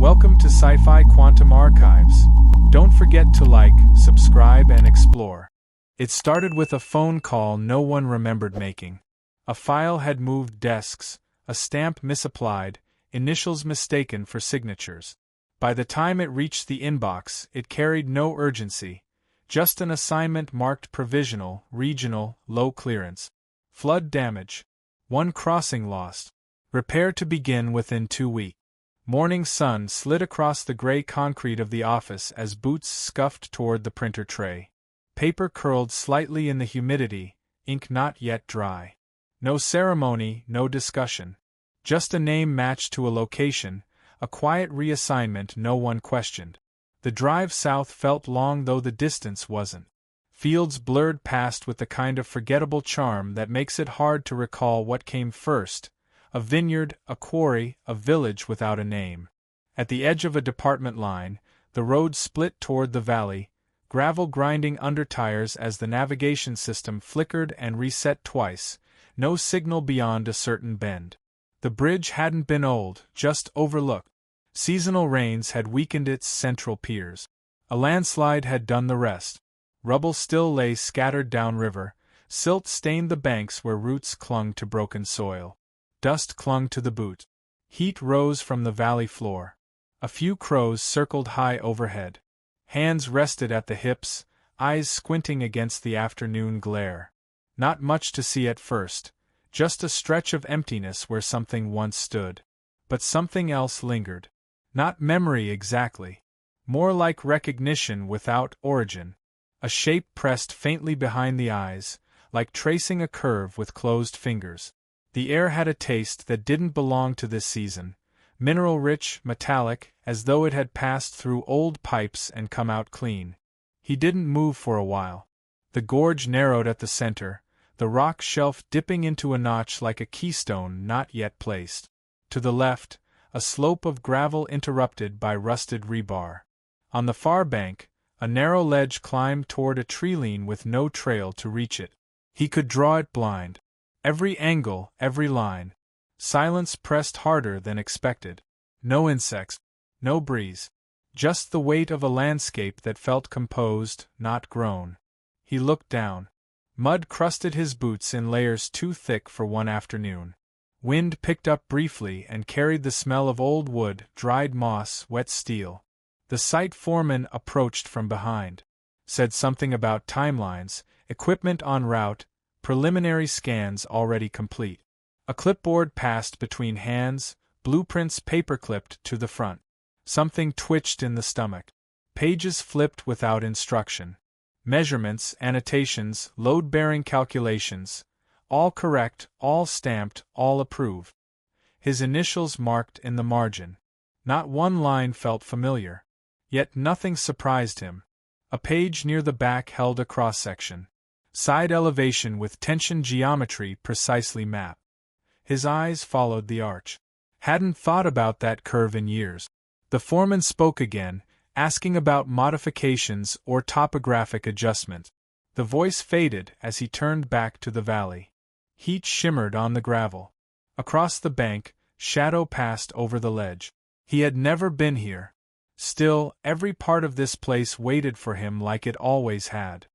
Welcome to Sci-Fi Quantum Archives. Don't forget to like, subscribe, and explore. It started with a phone call no one remembered making. A file had moved desks, a stamp misapplied, initials mistaken for signatures. By the time it reached the inbox, it carried no urgency, just an assignment marked provisional, regional, low clearance. Flood damage. One crossing lost. Repair to begin within 2 weeks. Morning sun slid across the gray concrete of the office as boots scuffed toward the printer tray. Paper curled slightly in the humidity, ink not yet dry. No ceremony, no discussion. Just a name matched to a location, a quiet reassignment no one questioned. The drive south felt long though the distance wasn't. Fields blurred past with the kind of forgettable charm that makes it hard to recall what came first. A vineyard, a quarry, a village without a name. At the edge of a department line, the road split toward the valley, gravel grinding under tires as the navigation system flickered and reset twice, no signal beyond a certain bend. The bridge hadn't been old, just overlooked. Seasonal rains had weakened its central piers. A landslide had done the rest. Rubble still lay scattered downriver, silt stained the banks where roots clung to broken soil. Dust clung to the boot. Heat rose from the valley floor. A few crows circled high overhead. Hands rested at the hips, eyes squinting against the afternoon glare. Not much to see at first, just a stretch of emptiness where something once stood. But something else lingered. Not memory exactly. More like recognition without origin. A shape pressed faintly behind the eyes, like tracing a curve with closed fingers. The air had a taste that didn't belong to this season, mineral-rich, metallic, as though it had passed through old pipes and come out clean. He didn't move for a while. The gorge narrowed at the center, the rock shelf dipping into a notch like a keystone not yet placed. To the left, a slope of gravel interrupted by rusted rebar. On the far bank, a narrow ledge climbed toward a tree-line with no trail to reach it. He could draw it blind. Every angle, every line. Silence pressed harder than expected. No insects. No breeze. Just the weight of a landscape that felt composed, not grown. He looked down. Mud crusted his boots in layers too thick for one afternoon. Wind picked up briefly and carried the smell of old wood, dried moss, wet steel. The site foreman approached from behind. Said something about timelines, equipment en route, preliminary scans already complete. A clipboard passed between hands, blueprints paper-clipped to the front. Something twitched in the stomach. Pages flipped without instruction. Measurements, annotations, load-bearing calculations. All correct, all stamped, all approved. His initials marked in the margin. Not one line felt familiar. Yet nothing surprised him. A page near the back held a cross-section. Side elevation with tension geometry precisely mapped. His eyes followed the arch. Hadn't thought about that curve in years. The foreman spoke again, asking about modifications or topographic adjustment. The voice faded as he turned back to the valley. Heat shimmered on the gravel. Across the bank, shadow passed over the ledge. He had never been here. Still, every part of this place waited for him like it always had.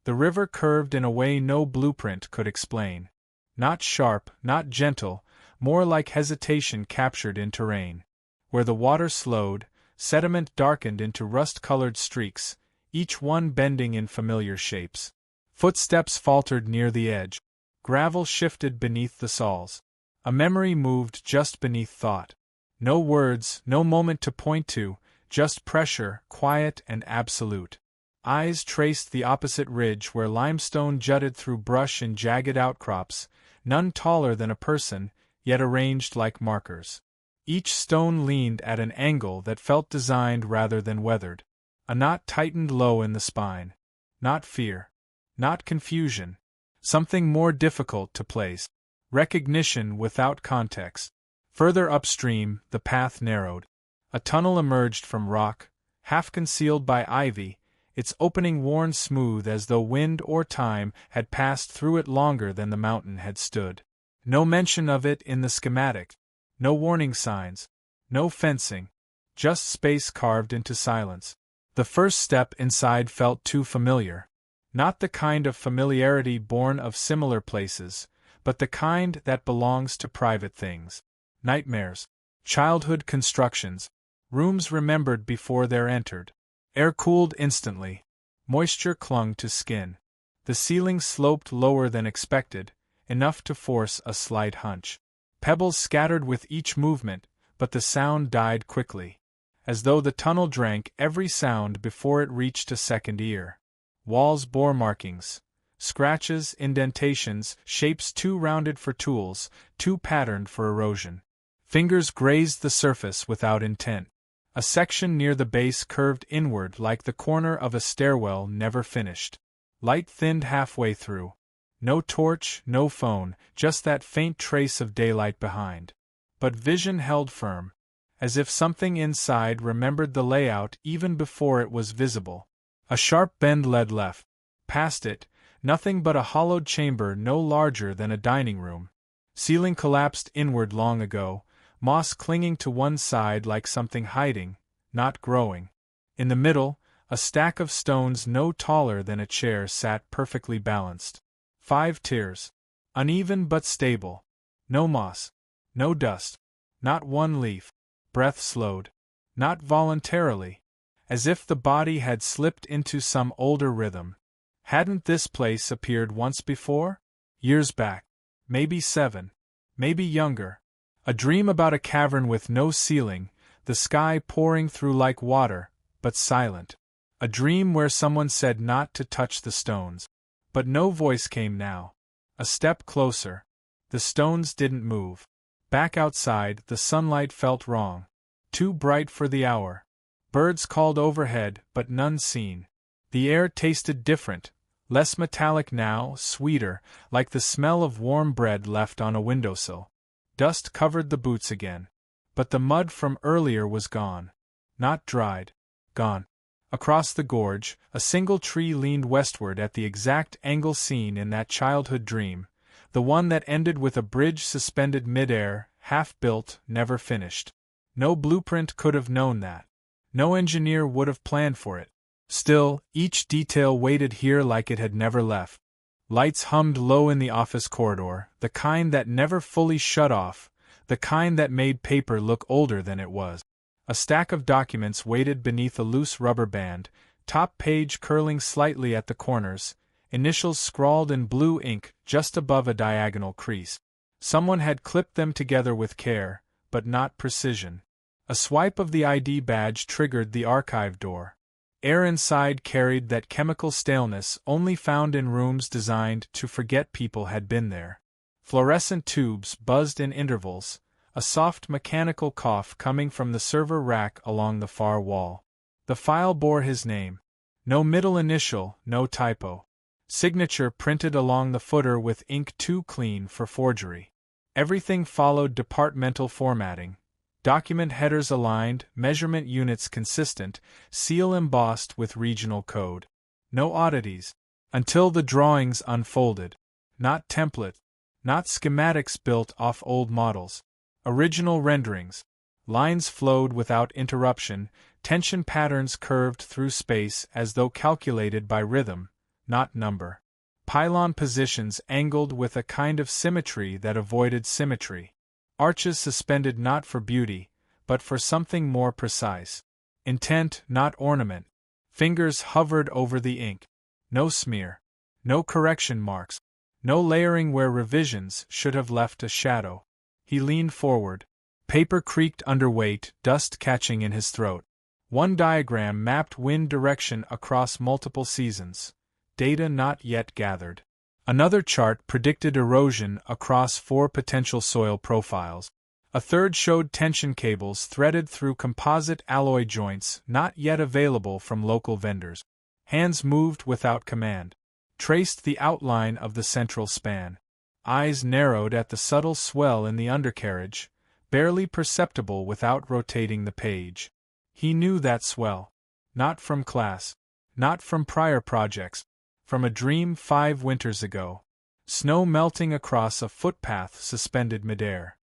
The river curved in a way no blueprint could explain. Not sharp, not gentle, more like hesitation captured in terrain. Where the water slowed, sediment darkened into rust-colored streaks, each one bending in familiar shapes. Footsteps faltered near the edge. Gravel shifted beneath the soles. A memory moved just beneath thought. No words, no moment to point to, just pressure, quiet and absolute. Eyes traced the opposite ridge where limestone jutted through brush in jagged outcrops, none taller than a person, yet arranged like markers. Each stone leaned at an angle that felt designed rather than weathered. A knot tightened low in the spine. Not fear. Not confusion. Something more difficult to place. Recognition without context. Further upstream, the path narrowed. A tunnel emerged from rock, half concealed by ivy, its opening worn smooth as though wind or time had passed through it longer than the mountain had stood. No mention of it in the schematic. No warning signs. No fencing. just space carved into silence. The first step inside felt too familiar. Not the kind of familiarity born of similar places, but the kind that belongs to private things. Nightmares. Childhood constructions. Rooms remembered before they're entered. Air cooled instantly. Moisture clung to skin. The ceiling sloped lower than expected, enough to force a slight hunch. Pebbles scattered with each movement, but the sound died quickly, as though the tunnel drank every sound before it reached a second ear. Walls bore markings, scratches, indentations, shapes too rounded for tools, too patterned for erosion. Fingers grazed the surface without intent. A section near the base curved inward like the corner of a stairwell never finished. Light thinned halfway through. No torch, no phone, just that faint trace of daylight behind. But vision held firm, as if something inside remembered the layout even before it was visible. A sharp bend led left. Past it, nothing but a hollowed chamber no larger than a dining room. Ceiling collapsed inward long ago, moss clinging to one side like something hiding, not growing. In the middle, a stack of stones no taller than a chair sat perfectly balanced. 5 tiers. Uneven but stable. No moss. No dust. Not one leaf. Breath slowed. Not voluntarily. As if the body had slipped into some older rhythm. Hadn't this place appeared once before? Years back. Maybe 7. Maybe younger. A dream about a cavern with no ceiling, the sky pouring through like water, but silent. A dream where someone said not to touch the stones. But no voice came now. A step closer. The stones didn't move. Back outside, the sunlight felt wrong. Too bright for the hour. Birds called overhead, but none seen. The air tasted different, less metallic now, sweeter, like the smell of warm bread left on a windowsill. Dust covered the boots again. But the mud from earlier was gone. Not dried. Gone. Across the gorge, a single tree leaned westward at the exact angle seen in that childhood dream, the one that ended with a bridge suspended midair, half-built, never finished. No blueprint could have known that. No engineer would have planned for it. Still, each detail waited here like it had never left. Lights hummed low in the office corridor, the kind that never fully shut off, the kind that made paper look older than it was. A stack of documents waited beneath a loose rubber band, top page curling slightly at the corners, initials scrawled in blue ink just above a diagonal crease. Someone had clipped them together with care, but not precision. A swipe of the ID badge triggered the archive door. Air inside carried that chemical staleness only found in rooms designed to forget people had been there. Fluorescent tubes buzzed in intervals, a soft mechanical cough coming from the server rack along the far wall. The file bore his name. No middle initial, no typo. Signature printed along the footer with ink too clean for forgery. Everything followed departmental formatting. Document headers aligned, measurement units consistent, seal embossed with regional code. No oddities. Until the drawings unfolded. Not template. Not schematics built off old models. Original renderings. Lines flowed without interruption, tension patterns curved through space as though calculated by rhythm, not number. Pylon positions angled with a kind of symmetry that avoided symmetry. Arches suspended not for beauty, but for something more precise. Intent, not ornament. Fingers hovered over the ink. No smear. No correction marks. No layering where revisions should have left a shadow. He leaned forward. Paper creaked under weight, dust catching in his throat. One diagram mapped wind direction across multiple seasons. Data not yet gathered. Another chart predicted erosion across 4 potential soil profiles. A third showed tension cables threaded through composite alloy joints not yet available from local vendors. Hands moved without command. Traced the outline of the central span. Eyes narrowed at the subtle swell in the undercarriage, barely perceptible without rotating the page. He knew that swell. Not from class. Not from prior projects. From a dream 5 winters ago. Snow melting across a footpath suspended midair.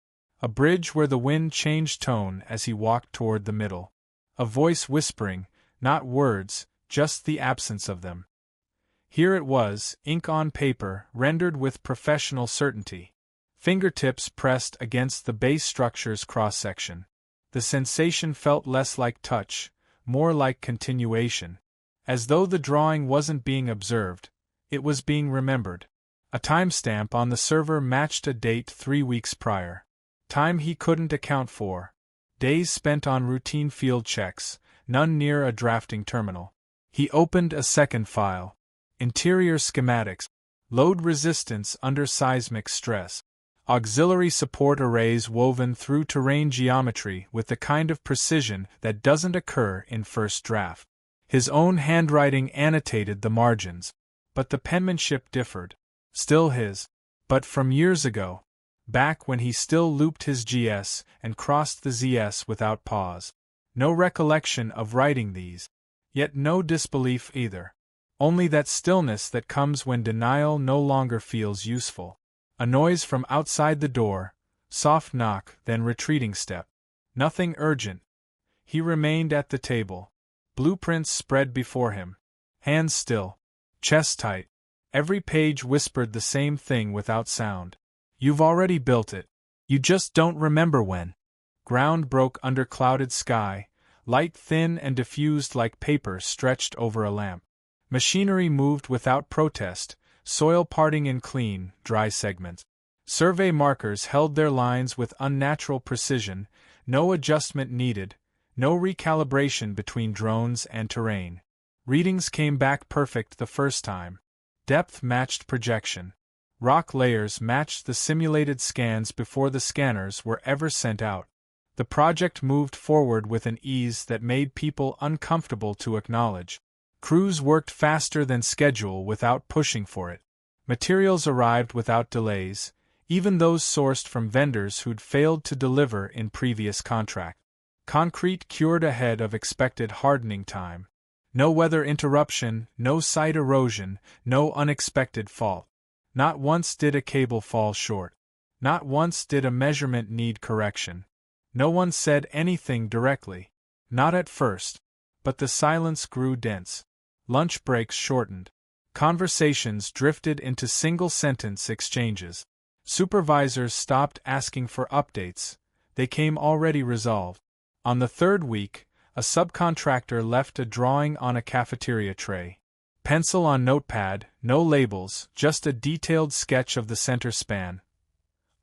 A bridge where the wind changed tone as he walked toward the middle. A voice whispering, not words, just the absence of them. Here it was, ink on paper, rendered with professional certainty. Fingertips pressed against the base structure's cross-section. The sensation felt less like touch, more like continuation. As though the drawing wasn't being observed, it was being remembered. A timestamp on the server matched a date 3 weeks prior. Time he couldn't account for. Days spent on routine field checks, none near a drafting terminal. He opened a second file. Interior schematics. Load resistance under seismic stress. Auxiliary support arrays woven through terrain geometry with the kind of precision that doesn't occur in first draft. His own handwriting annotated the margins. But the penmanship differed. Still his. But from years ago. Back when he still looped his GS and crossed the ZS without pause. No recollection of writing these. Yet no disbelief either. Only that stillness that comes when denial no longer feels useful. A noise from outside the door, soft knock, then retreating step. Nothing urgent. He remained at the table. Blueprints spread before him. Hands still. Chest tight. Every page whispered the same thing without sound. You've already built it. You just don't remember when. Ground broke under clouded sky, light thin and diffused like paper stretched over a lamp. Machinery moved without protest, soil parting in clean, dry segments. Survey markers held their lines with unnatural precision, no adjustment needed, no recalibration between drones and terrain. Readings came back perfect the first time. Depth matched projection. Rock layers matched the simulated scans before the scanners were ever sent out. The project moved forward with an ease that made people uncomfortable to acknowledge. Crews worked faster than schedule without pushing for it. Materials arrived without delays, even those sourced from vendors who'd failed to deliver in previous contract. Concrete cured ahead of expected hardening time. No weather interruption, no site erosion, no unexpected fault. Not once did a cable fall short. Not once did a measurement need correction. No one said anything directly. Not at first. But the silence grew dense. Lunch breaks shortened. Conversations drifted into single-sentence exchanges. Supervisors stopped asking for updates. They came already resolved. On the third week, a subcontractor left a drawing on a cafeteria tray. Pencil on notepad, no labels, just a detailed sketch of the center span.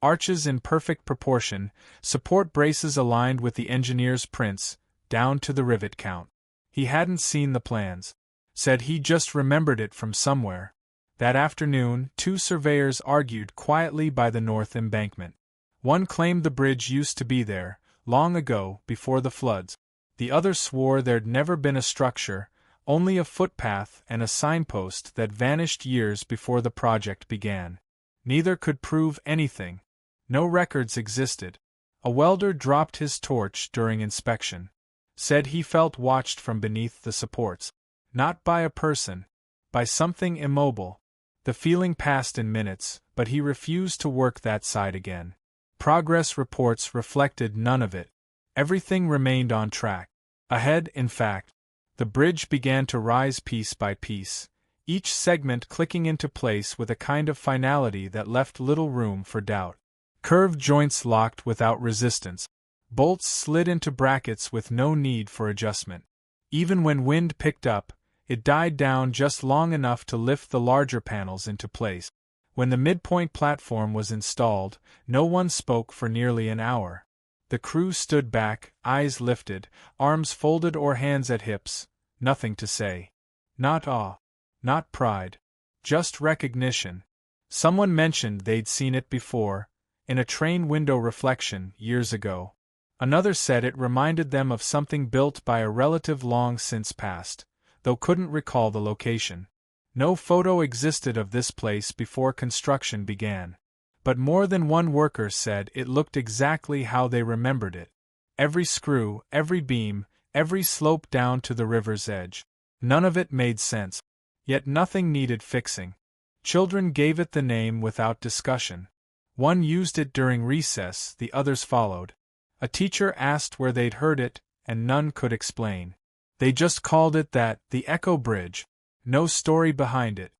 Arches in perfect proportion, support braces aligned with the engineer's prints, down to the rivet count. He hadn't seen the plans. Said he just remembered it from somewhere. That afternoon, 2 surveyors argued quietly by the north embankment. One claimed the bridge used to be there, long ago, before the floods. The other swore there'd never been a structure, only a footpath and a signpost that vanished years before the project began. Neither could prove anything. No records existed. A welder dropped his torch during inspection. Said he felt watched from beneath the supports. Not by a person. By something immobile. The feeling passed in minutes, but he refused to work that side again. Progress reports reflected none of it. Everything remained on track. Ahead, in fact. The bridge began to rise piece by piece, each segment clicking into place with a kind of finality that left little room for doubt. Curved joints locked without resistance. Bolts slid into brackets with no need for adjustment. Even when wind picked up, it died down just long enough to lift the larger panels into place. When the midpoint platform was installed, no one spoke for nearly an hour. The crew stood back, eyes lifted, arms folded or hands at hips, nothing to say. Not awe. Not pride. Just recognition. Someone mentioned they'd seen it before, in a train window reflection, years ago. Another said it reminded them of something built by a relative long since passed, though couldn't recall the location. No photo existed of this place before construction began. But more than one worker said it looked exactly how they remembered it. Every screw, every beam, every slope down to the river's edge. None of it made sense. Yet nothing needed fixing. Children gave it the name without discussion. One used it during recess, the others followed. A teacher asked where they'd heard it, and none could explain. They just called it that, the Echo Bridge. No story behind it.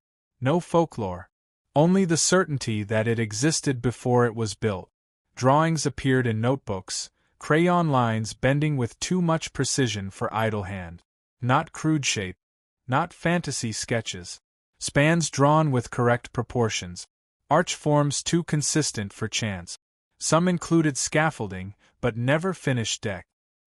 No folklore. Only the certainty that it existed before it was built. Drawings appeared in notebooks, crayon lines bending with too much precision for idle hand. Not crude shape. Not fantasy sketches. Spans drawn with correct proportions. Arch forms too consistent for chance. Some included scaffolding, but never finished deck.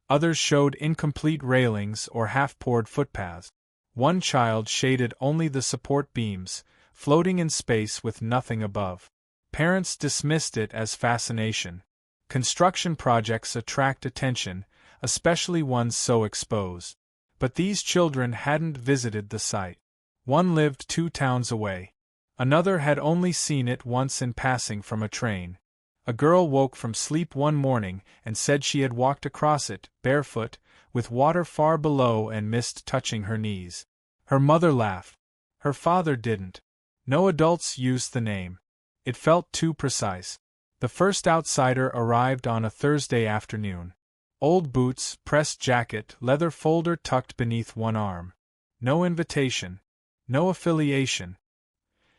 Others showed incomplete railings or half-poured footpaths. One child shaded only the support beams, floating in space with nothing above. Parents dismissed it as fascination. Construction projects attract attention, especially ones so exposed. But these children hadn't visited the site. One lived 2 towns away. Another had only seen it once in passing from a train. A girl woke from sleep one morning and said she had walked across it, barefoot, with water far below and mist touching her knees. Her mother laughed. Her father didn't. No adults used the name. It felt too precise. The first outsider arrived on a Thursday afternoon. Old boots, pressed jacket, leather folder tucked beneath one arm. No invitation. No affiliation.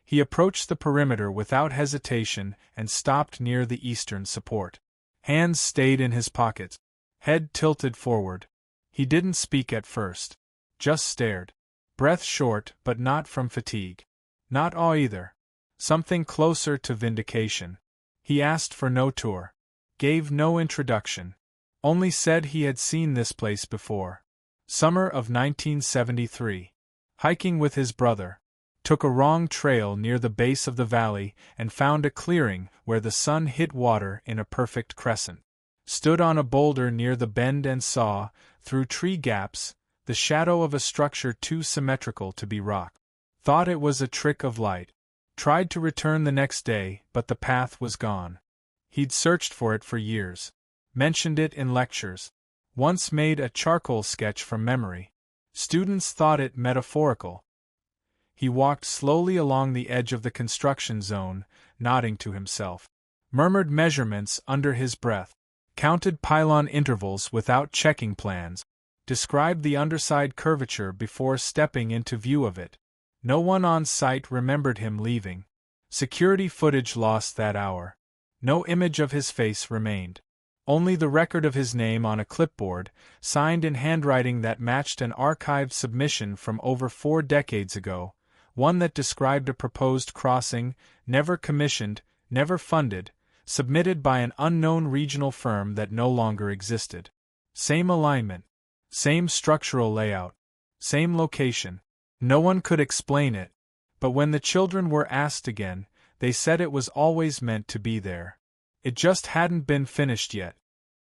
He approached the perimeter without hesitation and stopped near the eastern support. Hands stayed in his pockets. Head tilted forward. He didn't speak at first. Just stared. Breath short, but not from fatigue. Not awe either. Something closer to vindication. He asked for no tour. Gave no introduction. Only said he had seen this place before. Summer of 1973. Hiking with his brother. Took a wrong trail near the base of the valley and found a clearing where the sun hit water in a perfect crescent. Stood on a boulder near the bend and saw, through tree gaps, the shadow of a structure too symmetrical to be rock. Thought it was a trick of light. Tried to return the next day, but the path was gone. He'd searched for it for years. Mentioned it in lectures. Once made a charcoal sketch from memory. Students thought it metaphorical. He walked slowly along the edge of the construction zone, nodding to himself. Murmured measurements under his breath. Counted pylon intervals without checking plans. Described the underside curvature before stepping into view of it. No one on site remembered him leaving. Security footage lost that hour. No image of his face remained. Only the record of his name on a clipboard, signed in handwriting that matched an archived submission from over 4 decades ago, one that described a proposed crossing, never commissioned, never funded, submitted by an unknown regional firm that no longer existed. Same alignment. Same structural layout. Same location. No one could explain it, but when the children were asked again, they said it was always meant to be there. It just hadn't been finished yet.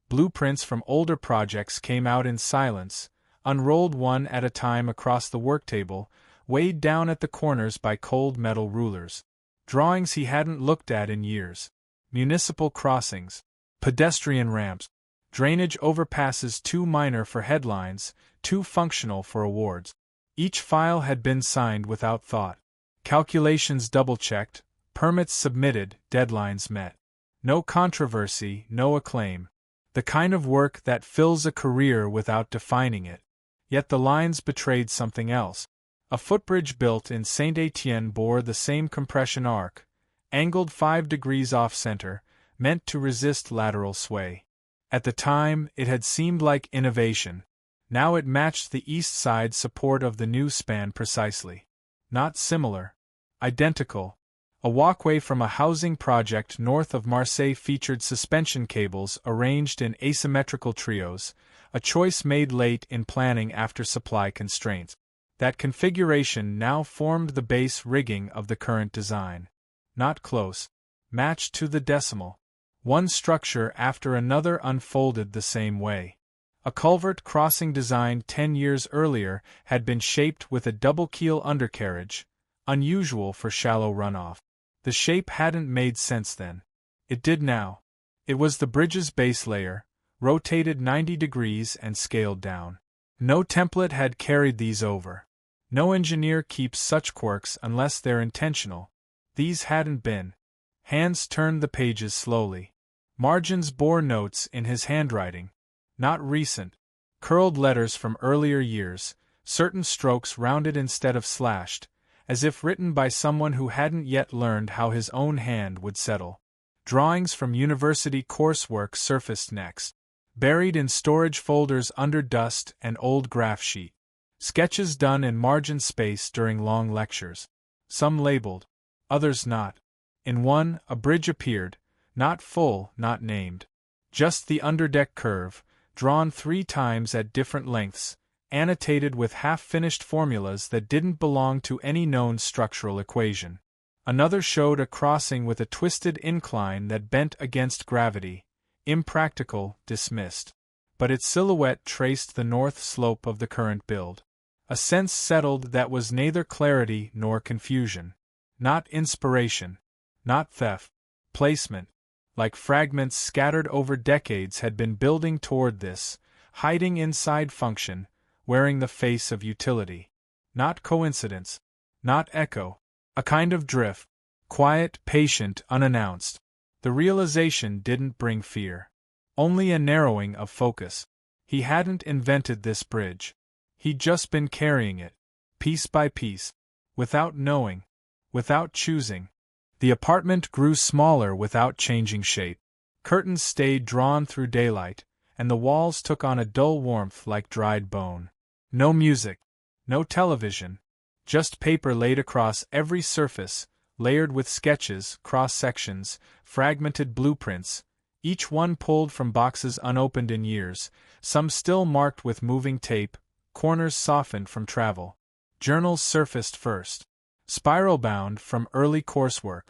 Blueprints from older projects came out in silence, unrolled one at a time across the worktable, weighed down at the corners by cold metal rulers. Drawings he hadn't looked at in years. Municipal crossings. Pedestrian ramps. Drainage overpasses too minor for headlines, too functional for awards. Each file had been signed without thought. Calculations double-checked, permits submitted, deadlines met. No controversy, no acclaim. The kind of work that fills a career without defining it. Yet the lines betrayed something else. A footbridge built in Saint-Étienne bore the same compression arc, angled 5 degrees off-center, meant to resist lateral sway. At the time, it had seemed like innovation. Now it matched the east side support of the new span precisely. Not similar. Identical. A walkway from a housing project north of Marseille featured suspension cables arranged in asymmetrical trios, a choice made late in planning after supply constraints. That configuration now formed the base rigging of the current design. Not close. Matched to the decimal. One structure after another unfolded the same way. A culvert crossing designed 10 years earlier had been shaped with a double-keel undercarriage, unusual for shallow runoff. The shape hadn't made sense then. It did now. It was the bridge's base layer, rotated 90 degrees and scaled down. No template had carried these over. No engineer keeps such quirks unless they're intentional. These hadn't been. Hands turned the pages slowly. Margins bore notes in his handwriting. Not recent. Curled letters from earlier years, certain strokes rounded instead of slashed, as if written by someone who hadn't yet learned how his own hand would settle. Drawings from university coursework surfaced next, buried in storage folders under dust and old graph sheet. Sketches done in margin space during long lectures. Some labeled, others not. In one, a bridge appeared, not full, not named. Just the underdeck curve, drawn 3 times at different lengths, annotated with half-finished formulas that didn't belong to any known structural equation. Another showed a crossing with a twisted incline that bent against gravity, impractical, dismissed. But its silhouette traced the north slope of the current build. A sense settled that was neither clarity nor confusion. Not inspiration. Not theft. Placement. Like fragments scattered over decades had been building toward this, hiding inside function, wearing the face of utility. Not coincidence. Not echo. A kind of drift. Quiet, patient, unannounced. The realization didn't bring fear. Only a narrowing of focus. He hadn't invented this bridge. He'd just been carrying it, piece by piece, without knowing, without choosing. The apartment grew smaller without changing shape. Curtains stayed drawn through daylight, and the walls took on a dull warmth like dried bone. No music, no television, just paper laid across every surface, layered with sketches, cross-sections, fragmented blueprints, each one pulled from boxes unopened in years, some still marked with moving tape, corners softened from travel. Journals surfaced first. Spiral-bound from early coursework.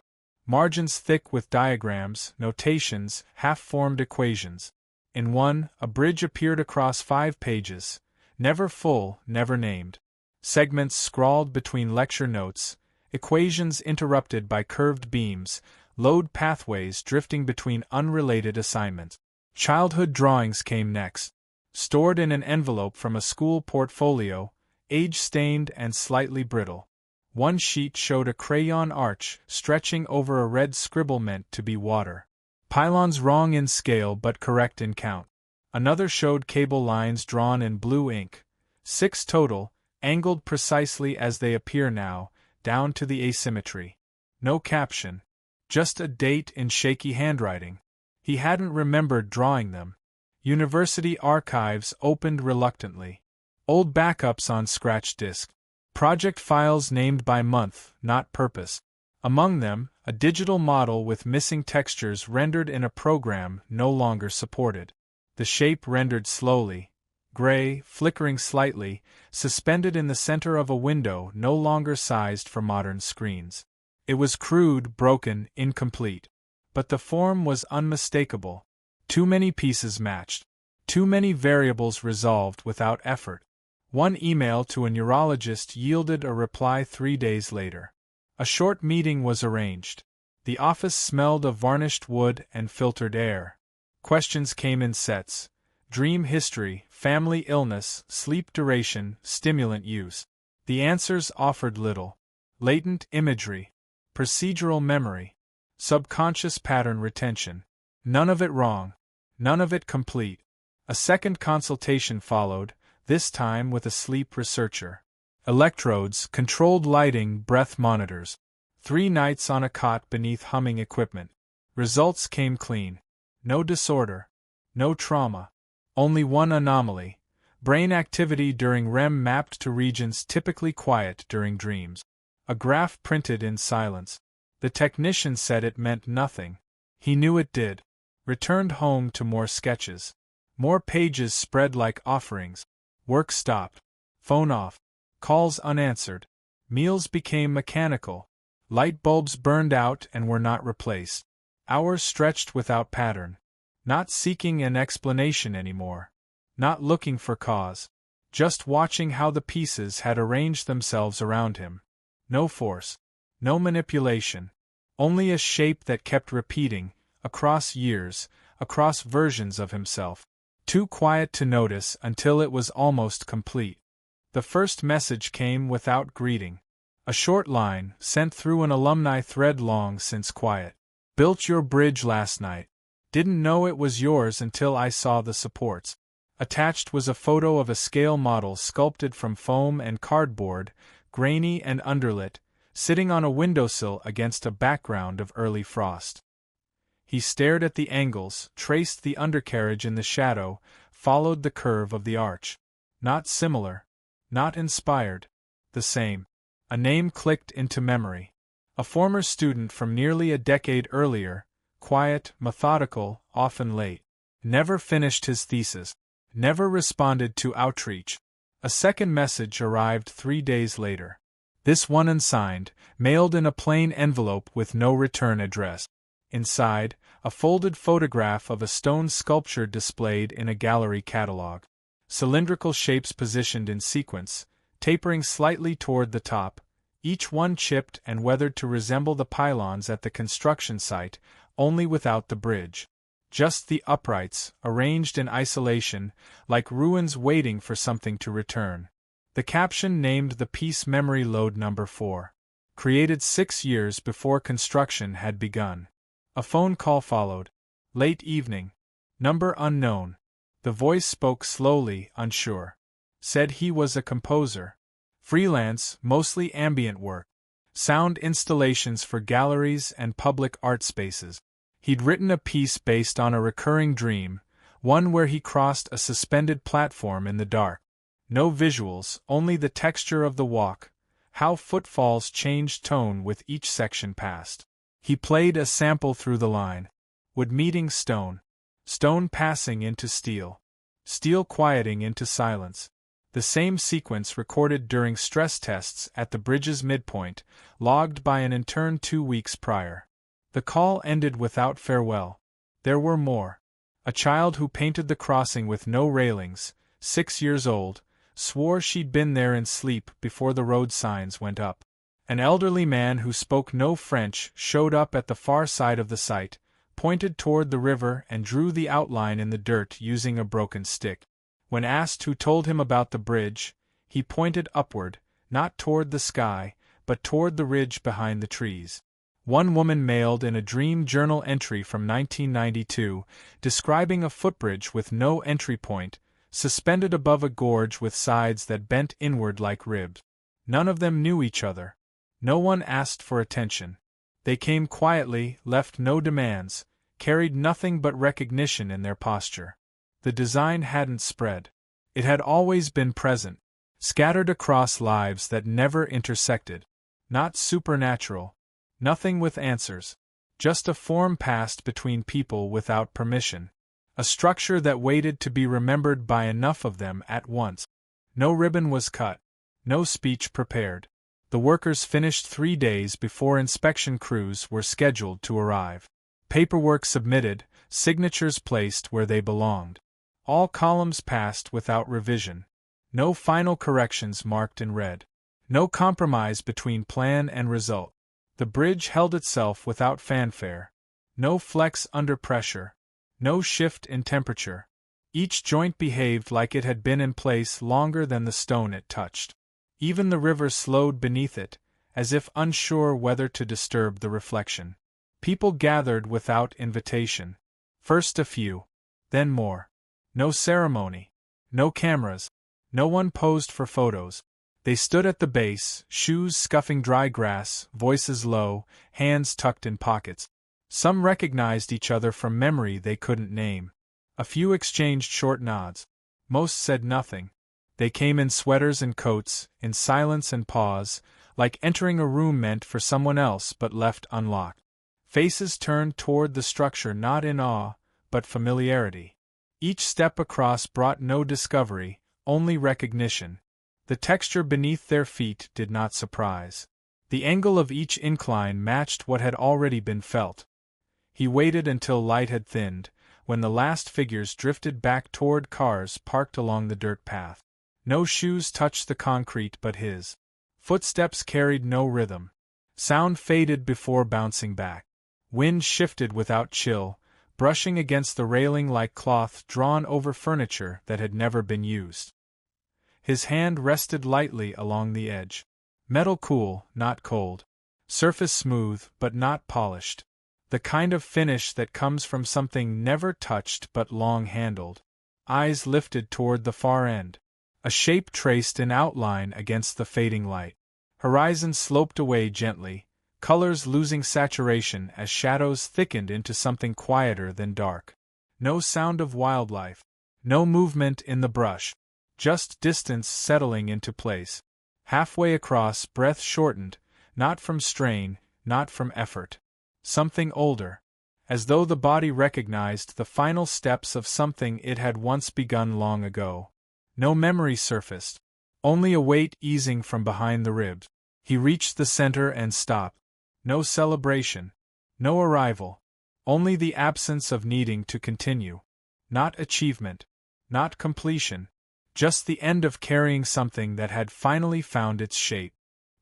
Margins thick with diagrams, notations, half-formed equations. In one, a bridge appeared across 5 pages, never full, never named. Segments scrawled between lecture notes, equations interrupted by curved beams, load pathways drifting between unrelated assignments. Childhood drawings came next. Stored in an envelope from a school portfolio, age-stained and slightly brittle. One sheet showed a crayon arch stretching over a red scribble meant to be water. Pylons wrong in scale but correct in count. Another showed cable lines drawn in blue ink. 6 total, angled precisely as they appear now, down to the asymmetry. No caption. Just a date in shaky handwriting. He hadn't remembered drawing them. University archives opened reluctantly. Old backups on scratch disk. Project files named by month, not purpose. Among them, a digital model with missing textures rendered in a program no longer supported. The shape rendered slowly, gray, flickering slightly, suspended in the center of a window no longer sized for modern screens. It was crude, broken, incomplete. But the form was unmistakable. Too many pieces matched. Too many variables resolved without effort. One email to a neurologist yielded a reply 3 days later. A short meeting was arranged. The office smelled of varnished wood and filtered air. Questions came in sets. Dream history, family illness, sleep duration, stimulant use. The answers offered little. Latent imagery. Procedural memory. Subconscious pattern retention. None of it wrong. None of it complete. A second consultation followed, this time with a sleep researcher. Electrodes, controlled lighting, breath monitors. 3 nights on a cot beneath humming equipment. Results came clean. No disorder. No trauma. Only one anomaly. Brain activity during REM mapped to regions typically quiet during dreams. A graph printed in silence. The technician said it meant nothing. He knew it did. Returned home to more sketches. More pages spread like offerings. Work stopped. Phone off. Calls unanswered. Meals became mechanical. Light bulbs burned out and were not replaced. Hours stretched without pattern. Not seeking an explanation anymore. Not looking for cause. Just watching how the pieces had arranged themselves around him. No force. No manipulation. Only a shape that kept repeating, across years, across versions of himself. Too quiet to notice until it was almost complete. The first message came without greeting. A short line, sent through an alumni thread long since quiet. Built your bridge last night. Didn't know it was yours until I saw the supports. Attached was a photo of a scale model sculpted from foam and cardboard, grainy and underlit, sitting on a windowsill against a background of early frost. He stared at the angles, traced the undercarriage in the shadow, followed the curve of the arch. Not similar. Not inspired. The same. A name clicked into memory. A former student from nearly a decade earlier, quiet, methodical, often late. Never finished his thesis. Never responded to outreach. A second message arrived 3 days later. This one unsigned, mailed in a plain envelope with no return address. Inside, a folded photograph of a stone sculpture displayed in a gallery catalog. Cylindrical shapes positioned in sequence, tapering slightly toward the top, each one chipped and weathered to resemble the pylons at the construction site, only without the bridge. Just the uprights, arranged in isolation, like ruins waiting for something to return. The caption named the piece Memory Load Number 4. Created 6 years before construction had begun. A phone call followed. Late evening. Number unknown. The voice spoke slowly, unsure. Said he was a composer. Freelance, mostly ambient work. Sound installations for galleries and public art spaces. He'd written a piece based on a recurring dream, one where he crossed a suspended platform in the dark. No visuals, only the texture of the walk, how footfalls changed tone with each section passed. He played a sample through the line. Wood meeting stone. Stone passing into steel. Steel quieting into silence. The same sequence recorded during stress tests at the bridge's midpoint, logged by an intern 2 weeks prior. The call ended without farewell. There were more. A child who painted the crossing with no railings, 6 years old, swore she'd been there in sleep before the road signs went up. An elderly man who spoke no French showed up at the far side of the site, pointed toward the river and drew the outline in the dirt using a broken stick. When asked who told him about the bridge, he pointed upward, not toward the sky, but toward the ridge behind the trees. One woman mailed in a dream journal entry from 1992, describing a footbridge with no entry point, suspended above a gorge with sides that bent inward like ribs. None of them knew each other. No one asked for attention. They came quietly, left no demands, carried nothing but recognition in their posture. The design hadn't spread. It had always been present, scattered across lives that never intersected. Not supernatural. Nothing with answers. Just a form passed between people without permission. A structure that waited to be remembered by enough of them at once. No ribbon was cut. No speech prepared. The workers finished 3 days before inspection crews were scheduled to arrive. Paperwork submitted, signatures placed where they belonged. All columns passed without revision. No final corrections marked in red. No compromise between plan and result. The bridge held itself without fanfare. No flex under pressure. No shift in temperature. Each joint behaved like it had been in place longer than the stone it touched. Even the river slowed beneath it, as if unsure whether to disturb the reflection. People gathered without invitation. First a few. Then more. No ceremony. No cameras. No one posed for photos. They stood at the base, shoes scuffing dry grass, voices low, hands tucked in pockets. Some recognized each other from memory they couldn't name. A few exchanged short nods. Most said nothing. They came in sweaters and coats, in silence and pause, like entering a room meant for someone else but left unlocked. Faces turned toward the structure not in awe, but familiarity. Each step across brought no discovery, only recognition. The texture beneath their feet did not surprise. The angle of each incline matched what had already been felt. He waited until light had thinned, when the last figures drifted back toward cars parked along the dirt path. No shoes touched the concrete but his. Footsteps carried no rhythm. Sound faded before bouncing back. Wind shifted without chill, brushing against the railing like cloth drawn over furniture that had never been used. His hand rested lightly along the edge. Metal cool, not cold. Surface smooth, but not polished. The kind of finish that comes from something never touched but long handled. eyes lifted toward the far end. A shape traced in outline against the fading light. Horizon sloped away gently, colors losing saturation as shadows thickened into something quieter than dark. No sound of wildlife. No movement in the brush. Just distance settling into place. Halfway across, breath shortened, not from strain, not from effort. Something older. As though the body recognized the final steps of something it had once begun long ago. No memory surfaced. Only a weight easing from behind the ribs. He reached the center and stopped. No celebration. No arrival. Only the absence of needing to continue. Not achievement. Not completion. Just the end of carrying something that had finally found its shape.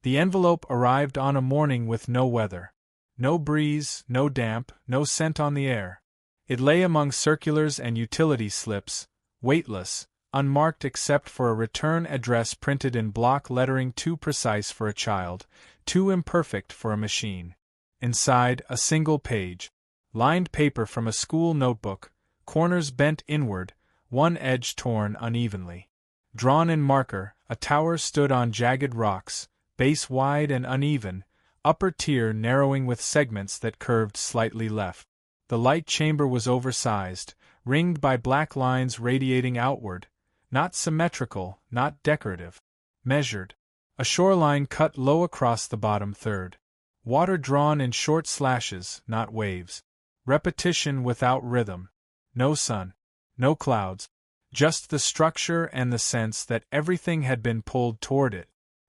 The envelope arrived on a morning with no weather. No breeze, no damp, no scent on the air. It lay among circulars and utility slips, weightless, unmarked except for a return address printed in block lettering too precise for a child, too imperfect for a machine. Inside, a single page. Lined paper from a school notebook, corners bent inward, one edge torn unevenly. Drawn in marker, a tower stood on jagged rocks, base wide and uneven, upper tier narrowing with segments that curved slightly left. The light chamber was oversized, ringed by black lines radiating outward, not symmetrical, not decorative. Measured. A shoreline cut low across the bottom third. Water drawn in short slashes, not waves. Repetition without rhythm. No sun. No clouds. Just the structure and the sense that everything had been pulled toward it.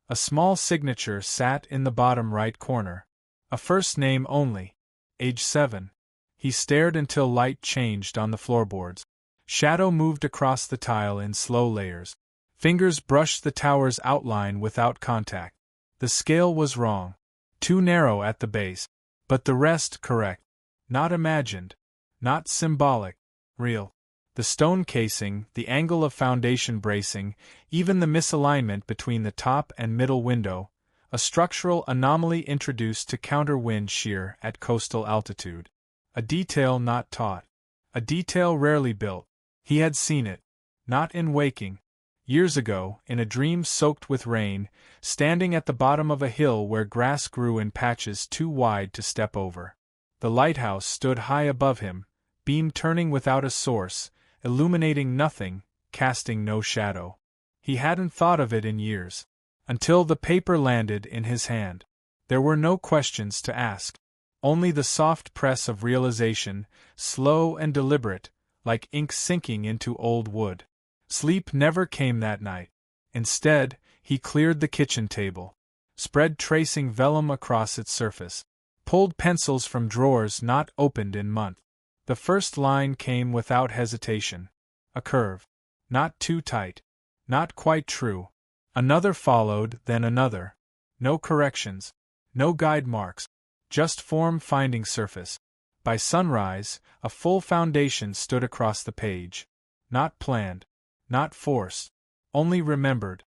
A small signature sat in the bottom right corner. A first name only. Age 7. He stared until light changed on the floorboards. Shadow moved across the tile in slow layers. Fingers brushed the tower's outline without contact. The scale was wrong. Too narrow at the base. But the rest correct. Not imagined. Not symbolic. Real. The stone casing, the angle of foundation bracing, even the misalignment between the top and middle window, a structural anomaly introduced to counter wind shear at coastal altitude. A detail not taught. A detail rarely built. He had seen it. Not in waking. Years ago, in a dream soaked with rain, standing at the bottom of a hill where grass grew in patches too wide to step over. The lighthouse stood high above him, beam turning without a source, illuminating nothing, casting no shadow. He hadn't thought of it in years. Until the paper landed in his hand. There were no questions to ask. Only the soft press of realization, slow and deliberate, like ink sinking into old wood. Sleep never came that night. Instead, he cleared the kitchen table. Spread tracing vellum across its surface. Pulled pencils from drawers not opened in months. The first line came without hesitation. A curve. Not too tight. Not quite true. Another followed, then another. No corrections. No guide marks. Just form-finding surface. By sunrise, a full foundation stood across the page. Not planned. Not forced. Only remembered.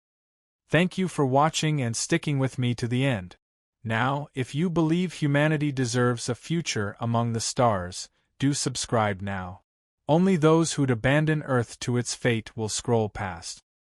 Thank you for watching and sticking with me to the end. Now, if you believe humanity deserves a future among the stars, do subscribe now. Only those who'd abandon Earth to its fate will scroll past.